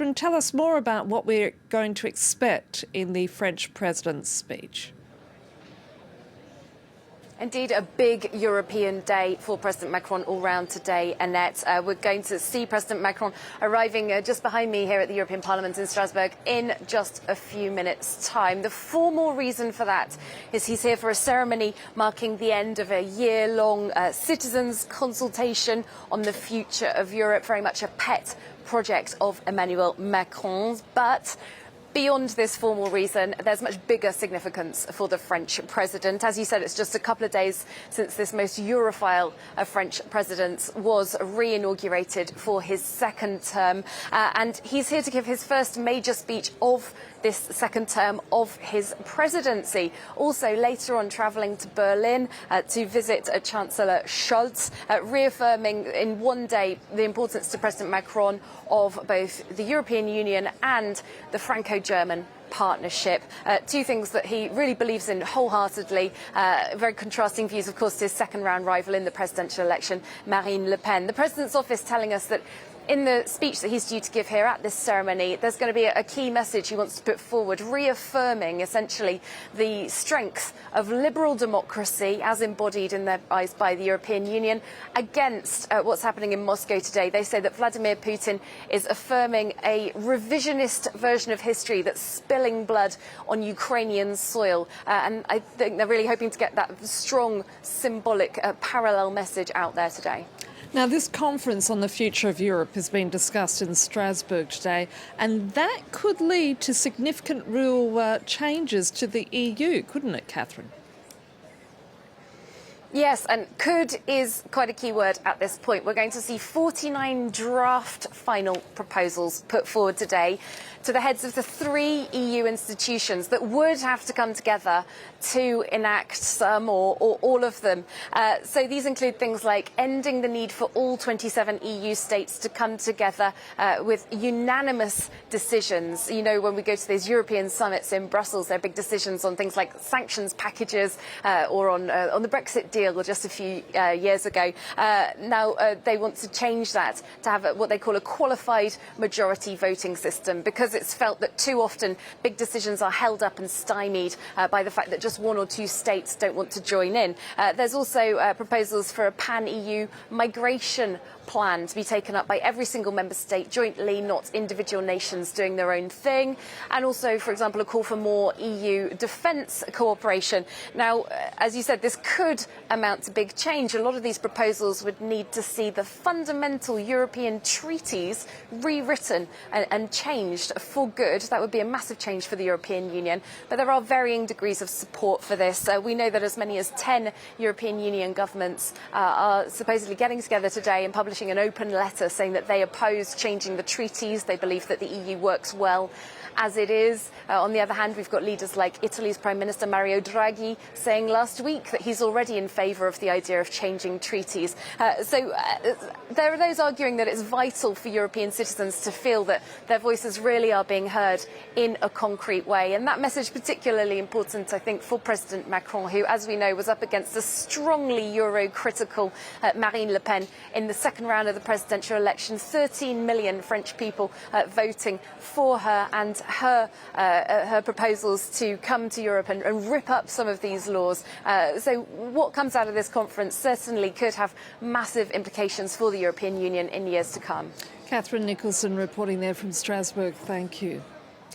Catherine, tell us more about what we're going to expect in the French president's speech. Indeed, a big European day for President Macron all round today, Annette. We're going to see President Macron arriving just behind me here at the European Parliament in Strasbourg in just a few minutes' time. The formal reason for that is he's here for a ceremony marking the end of a year-long citizens' consultation on the future of Europe, very much a pet project of Emmanuel Macron's. But beyond this formal reason, there's much bigger significance for the French president. As you said, it's just a couple of days since this most Europhile of French presidents was re-inaugurated for his second term. And he's here to give his first major speech of this second term of his presidency. Also, later on, travelling to Berlin to visit Chancellor Scholz, reaffirming in one day the importance to President Macron of both the European Union and the Franco-German partnership. Two things that he really believes in wholeheartedly. Very contrasting views, of course, to his second round rival in the presidential election, Marine Le Pen. The president's office telling us that in the speech that he's due to give here at this ceremony, there's going to be a key message he wants to put forward, reaffirming essentially the strength of liberal democracy as embodied in their eyes by the European Union against what's happening in Moscow today. They say that Vladimir Putin is affirming a revisionist version of history that's spilling blood on Ukrainian soil. And I think they're really hoping to get that strong, symbolic, parallel message out there today. Now, this conference on the future of Europe has been discussed in Strasbourg today, and that could lead to significant real changes to the EU, couldn't it, Catherine? Yes, and could is quite a key word at this point. We're going to see 49 draft final proposals put forward today to the heads of the three EU institutions that would have to come together to enact some or all of them. So these include things like ending the need for all 27 EU states to come together with unanimous decisions. You know, when we go to these European summits in Brussels, there are big decisions on things like sanctions packages or on the Brexit deal just a few years ago. Now they want to change that to have what they call a qualified majority voting system, because it's felt that too often big decisions are held up and stymied by the fact that just one or two states don't want to join in. There's also proposals for a pan-EU migration plan to be taken up by every single member state jointly, not individual nations doing their own thing. And also, for example, a call for more EU defence cooperation. Now, as you said, this could amount to big change. A lot of these proposals would need to see the fundamental European treaties rewritten and changed for good. That would be a massive change for the European Union. But there are varying degrees of support for this. We know that as many as 10 European Union governments are supposedly getting together today and publishing an open letter saying that they oppose changing the treaties. They believe that the EU works well as it is. On the other hand, we've got leaders like Italy's Prime Minister Mario Draghi saying last week that he's already in favour of the idea of changing treaties. So there are those arguing that it's vital for European citizens to feel that their voices really are being heard in a concrete way. And that message particularly important, I think, for President Macron, who, as we know, was up against a strongly Euro-critical Marine Le Pen in the second round of the presidential election. 13 million French people voting for her and her proposals to come to Europe and rip up some of these laws. So what comes out of this conference certainly could have massive implications for the European Union in years to come. Catherine Nicholson reporting there from Strasbourg. Thank you.